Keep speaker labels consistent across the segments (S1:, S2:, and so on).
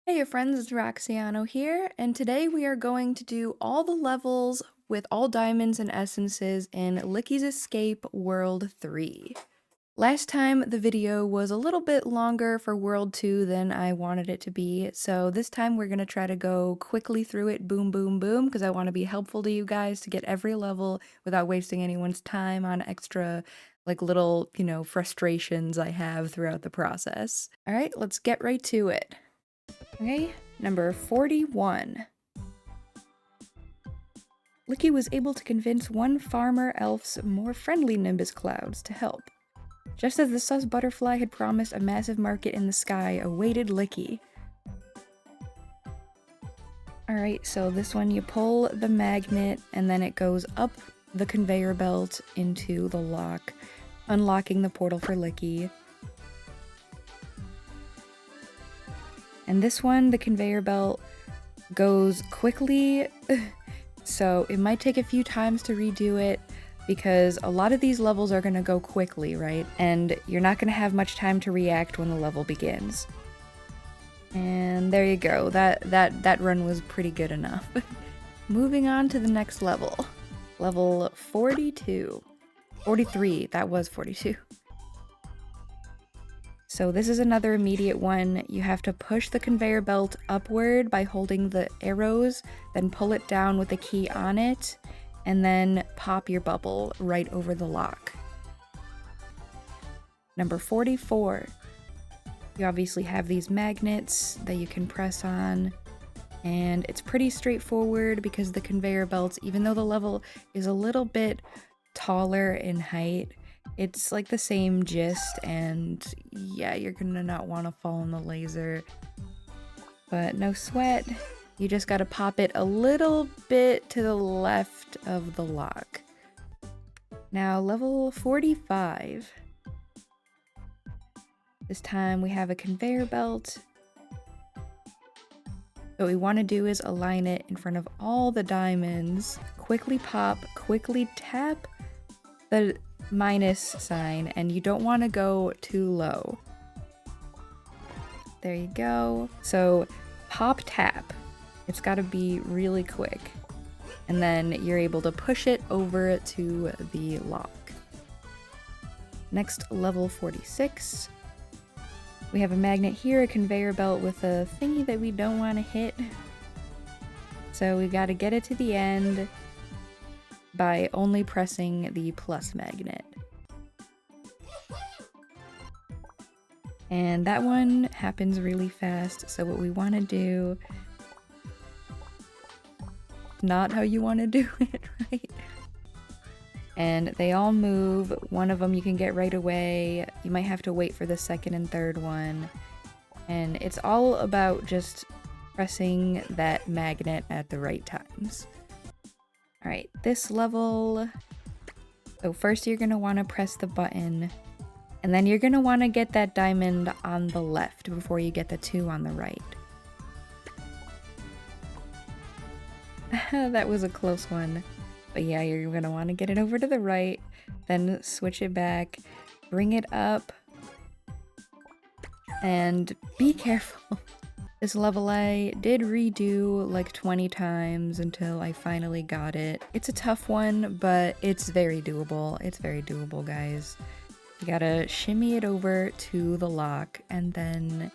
S1: Hey friends, it's Roxiano here, and today we are going to do all the levels with all diamonds and essences in Licky's Escape World 3. Last time the video was a little bit longer for World 2 than I wanted it to be, so this time we're going to try to go quickly through it, boom, boom, boom, because I want to be helpful to you guys to get every level without wasting anyone's time on extra, little, frustrations I have throughout the process. Alright, let's get right to it. Okay, number 41. Licky was able to convince one farmer elf's more friendly Nimbus clouds to help. Just as the sus butterfly had promised, a massive market in the sky awaited Licky. Alright, so this one you pull the magnet and then it goes up the conveyor belt into the lock, unlocking the portal for Licky. And this one, the conveyor belt goes quickly, so it might take a few times to redo it because a lot of these levels are going to go quickly, right? And you're not going to have much time to react when the level begins. And there you go, that run was pretty good enough. Moving on to the next level. Level 42. 43, that was 42. So this is another immediate one. You have to push the conveyor belt upward by holding the arrows, then pull it down with the key on it, and then pop your bubble right over the lock. Number 44. You obviously have these magnets that you can press on, and it's pretty straightforward because the conveyor belts, even though the level is a little bit taller in height, it's like the same gist, and yeah, you're gonna not want to fall in the laser. But no sweat, you just gotta pop it a little bit to the left of the lock. Now, level 45. This time we have a conveyor belt. What we want to do is align it in front of all the diamonds. Quickly pop, quickly tap the minus sign, and you don't want to go too low. There you go. So pop tap. It's got to be really quick. And then you're able to push it over to the lock. Next, level 46. We have a magnet here, a conveyor belt with a thingy that we don't want to hit. So we got to get it to the end by only pressing the plus magnet. And that one happens really fast, so what we want to do, not how you want to do it, right? And they all move. One of them you can get right away. You might have to wait for the second and third one. And it's all about just pressing that magnet at the right times. Alright, this level, so first you're going to want to press the button, and then you're going to want to get that diamond on the left before you get the 2 on the right. That was a close one. But yeah, you're going to want to get it over to the right, then switch it back, bring it up, and be careful. This level I did redo like 20 times until I finally got it. It's a tough one, but it's very doable. It's very doable, guys. You gotta shimmy it over to the lock, and then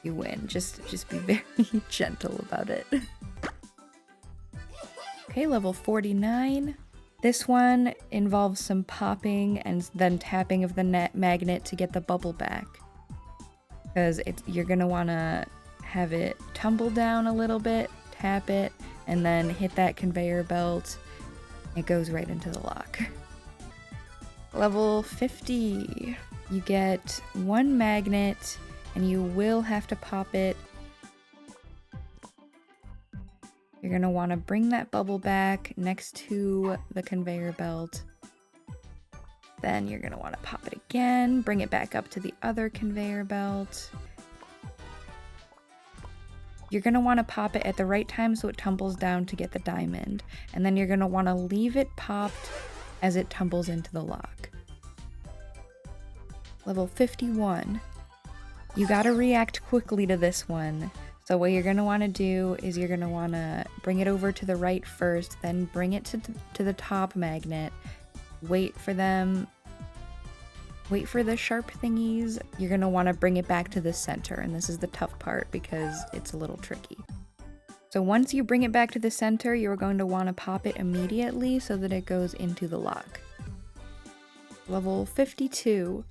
S1: you win. Just be very gentle about it. Okay, level 49. This one involves some popping and then tapping of the magnet to get the bubble back. Because you're going to want to have it tumble down a little bit, tap it, and then hit that conveyor belt. It goes right into the lock. Level 50. You get one magnet, and you will have to pop it. You're going to want to bring that bubble back next to the conveyor belt. Then you're going to want to pop it again, bring it back up to the other conveyor belt. You're going to want to pop it at the right time so it tumbles down to get the diamond. And then you're going to want to leave it popped as it tumbles into the lock. Level 51. You gotta react quickly to this one. So what you're gonna wanna do is you're gonna wanna bring it over to the right first, then bring it to the top magnet. Wait for them. Wait for the sharp thingies. You're gonna wanna bring it back to the center, and this is the tough part because it's a little tricky. So once you bring it back to the center, you're going to wanna pop it immediately so that it goes into the lock. Level 52.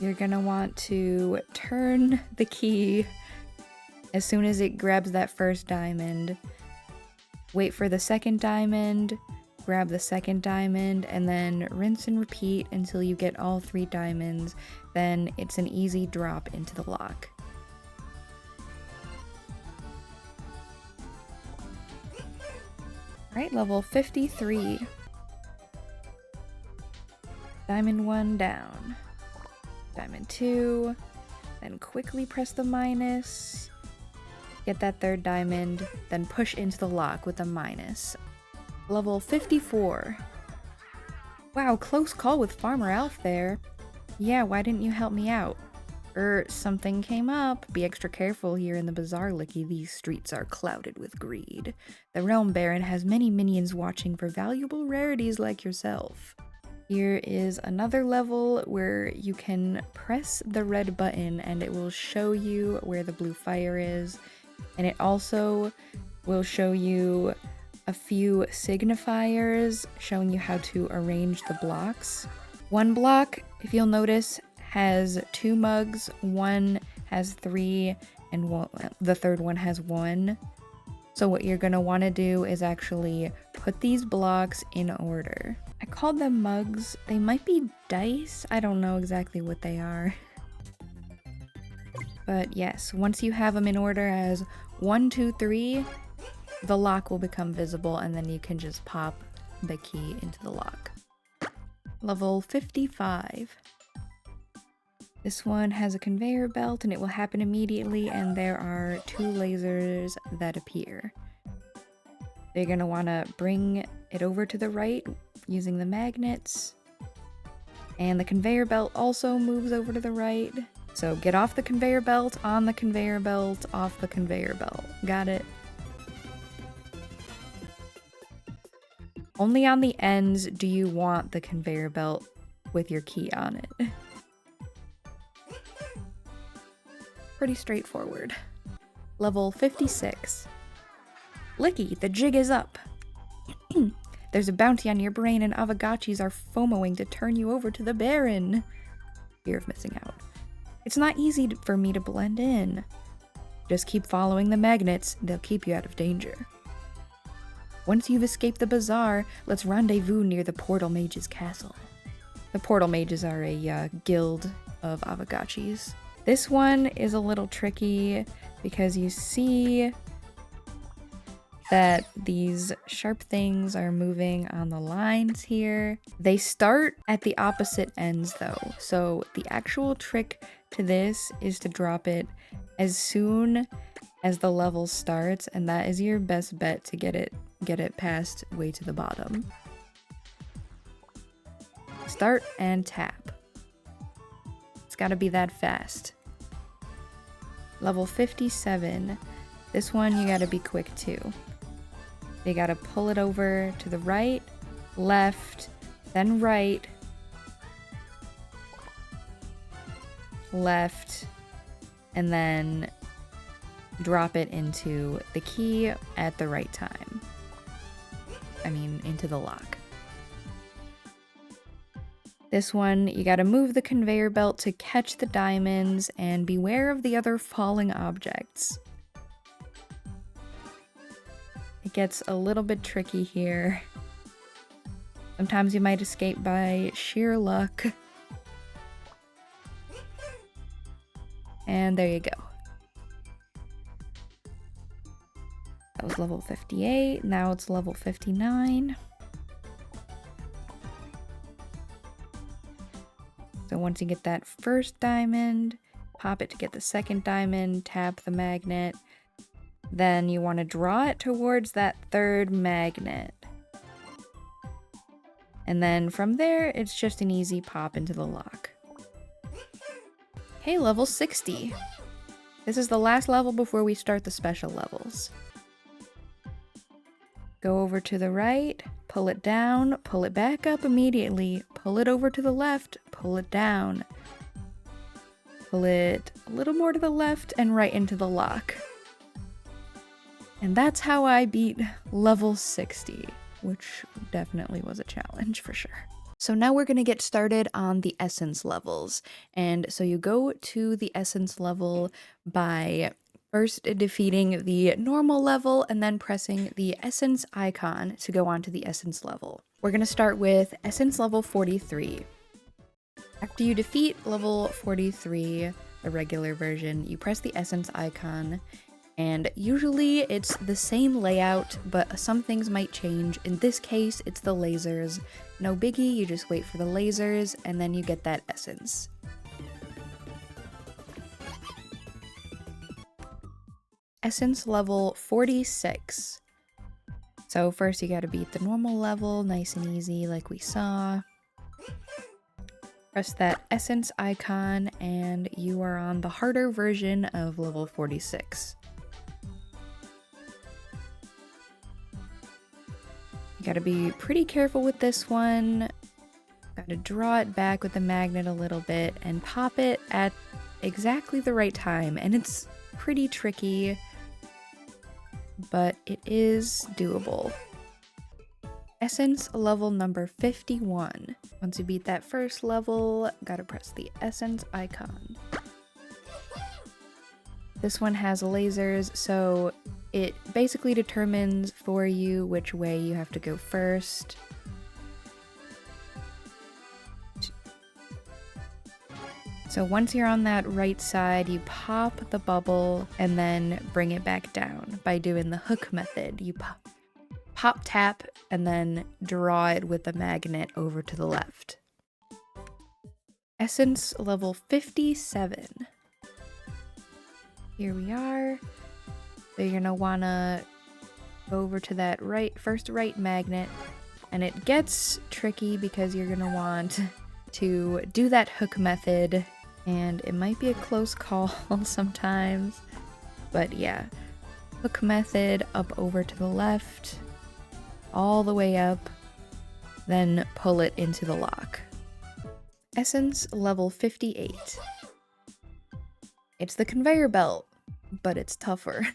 S1: You're gonna want to turn the key as soon as it grabs that first diamond. Wait for the second diamond, grab the second diamond, and then rinse and repeat until you get all 3 diamonds. Then it's an easy drop into the lock. Alright, level 53. Diamond 1 down. Diamond 2, then quickly press the minus, get that third diamond, then push into the lock with a minus. Level 54. Wow, close call with Farmer Elf there. Yeah, why didn't you help me out? Something came up. Be extra careful here in the bazaar, Licky. These streets are clouded with greed. The Realm Baron has many minions watching for valuable rarities like yourself. Here is another level where you can press the red button and it will show you where the blue fire is. And it also will show you a few signifiers showing you how to arrange the blocks. One block, if you'll notice, has 2 mugs, one has 3, and the third one has 1. So what you're gonna wanna do is actually put these blocks in order. I called them mugs. They might be dice. I don't know exactly what they are. But yes, once you have them in order as 1, 2, 3, the lock will become visible and then you can just pop the key into the lock. Level 55. This one has a conveyor belt and it will happen immediately, and there are 2 lasers that appear. You're gonna wanna bring it over to the right using the magnets. And the conveyor belt also moves over to the right. So get off the conveyor belt, on the conveyor belt, off the conveyor belt. Got it? Only on the ends do you want the conveyor belt with your key on it. Pretty straightforward. Level 56. Licky, the jig is up. There's a bounty on your brain and Aavegotchis are FOMOing to turn you over to the Baron. Fear of missing out. It's not easy for me to blend in. Just keep following the magnets, they'll keep you out of danger. Once you've escaped the bazaar, let's rendezvous near the Portal Mages Castle. The Portal Mages are a guild of Aavegotchis. This one is a little tricky because you see that these sharp things are moving on the lines here. They start at the opposite ends though, so the actual trick to this is to drop it as soon as the level starts, and that is your best bet to get it past way to the bottom. Start and tap. It's gotta be that fast. Level 57. This one you gotta be quick too. You gotta pull it over to the right, left, then right, left, and then drop it into the key at the right time. I mean, into the lock. This one, you gotta move the conveyor belt to catch the diamonds and beware of the other falling objects. It gets a little bit tricky here. Sometimes you might escape by sheer luck. And there you go. That was level 58, now it's level 59. So once you get that first diamond, pop it to get the second diamond, tap the magnet. Then you want to draw it towards that third magnet. And then from there, it's just an easy pop into the lock. Okay, level 60. This is the last level before we start the special levels. Go over to the right, pull it down, pull it back up immediately, pull it over to the left, pull it down. Pull it a little more to the left and right into the lock. And that's how I beat level 60, which definitely was a challenge for sure. So now we're going to get started on the essence levels. And so you go to the essence level by first defeating the normal level and then pressing the essence icon to go on to the essence level. We're going to start with essence level 43. After you defeat level 43, the regular version, you press the essence icon, and usually it's the same layout, but some things might change. In this case, it's the lasers. No biggie, you just wait for the lasers, and then you get that essence. Essence level 46. So first you gotta beat the normal level, nice and easy like we saw. Press that essence icon and you are on the harder version of level 46. You gotta be pretty careful with this one. Gotta draw it back with the magnet a little bit and pop it at exactly the right time. And it's pretty tricky, but it is doable. Essence level number 51. Once you beat that first level, gotta press the essence icon. This one has lasers, so it basically determines for you which way you have to go first. So once you're on that right side, you pop the bubble and then bring it back down by doing the hook method. You pop tap and then draw it with the magnet over to the left. Essence level 57. Here we are. So you're gonna wanna go over to that first right magnet, and it gets tricky because you're gonna want to do that hook method, and it might be a close call sometimes, but yeah. Hook method up over to the left, all the way up, then pull it into the lock. Essence level 58. It's the conveyor belt, but it's tougher.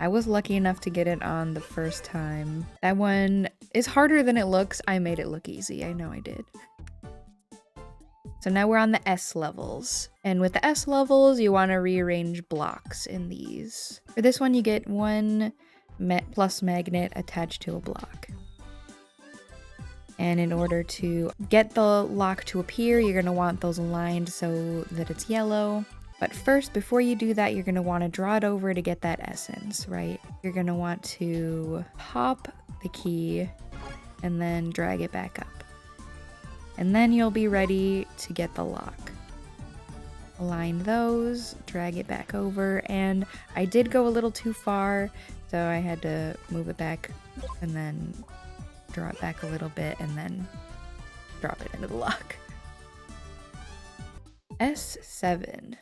S1: I was lucky enough to get it on the first time. That one is harder than it looks. I made it look easy. I know I did. So now we're on the S levels. And with the S levels, you want to rearrange blocks in these. For this one, you get one plus magnet attached to a block. And in order to get the lock to appear, you're going to want those aligned so that it's yellow. But first, before you do that, you're going to want to draw it over to get that essence, right? You're going to want to pop the key and then drag it back up. And then you'll be ready to get the lock. Align those, drag it back over, and I did go a little too far, so I had to move it back and then draw it back a little bit and then drop it into the lock. S7.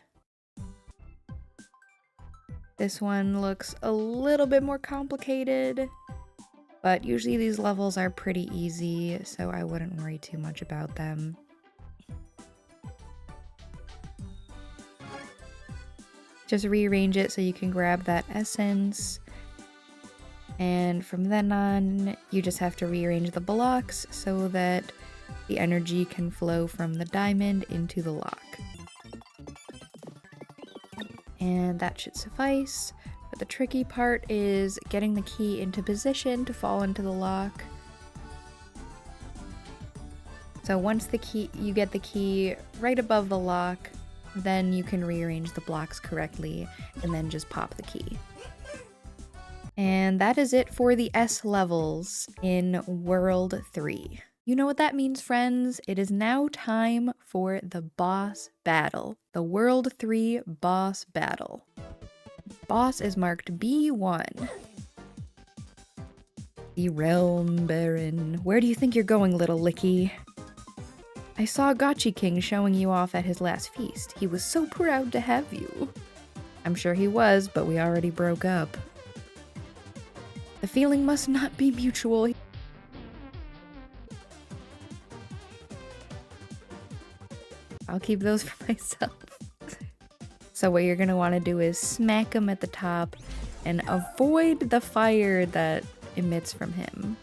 S1: This one looks a little bit more complicated, but usually these levels are pretty easy, so I wouldn't worry too much about them. Just rearrange it so you can grab that essence, and from then on, you just have to rearrange the blocks so that the energy can flow from the diamond into the lock. And that should suffice, but the tricky part is getting the key into position to fall into the lock. So once you get the key right above the lock, then you can rearrange the blocks correctly and then just pop the key. And that is it for the S levels in World 3. You know what that means, friends? It is now time for the boss battle. The World 3 boss battle. Boss is marked B1. The Realm Baron. Where do you think you're going, little Licky? I saw Gotchi King showing you off at his last feast. He was so proud to have you. I'm sure he was, but we already broke up. The feeling must not be mutual. I'll keep those for myself. So what you're gonna want to do is smack him at the top and avoid the fire that emits from him.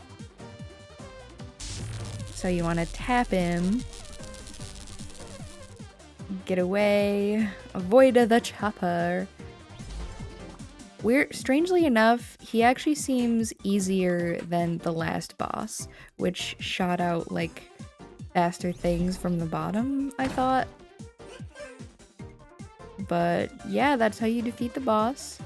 S1: So you want to tap him, get away, avoid the chopper. Strangely enough, he actually seems easier than the last boss, which shot out like faster things from the bottom, I thought. But yeah, that's how you defeat the boss.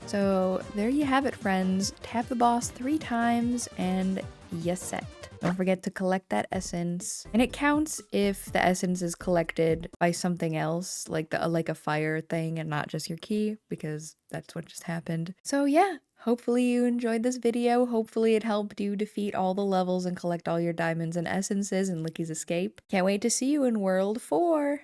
S1: So there you have it, friends. Tap the boss 3 times and you're set. Don't forget to collect that essence. And it counts if the essence is collected by something else, like a fire thing and not just your key, because that's what just happened. So yeah, hopefully you enjoyed this video. Hopefully it helped you defeat all the levels and collect all your diamonds and essences in Licky's Escape. Can't wait to see you in World 4!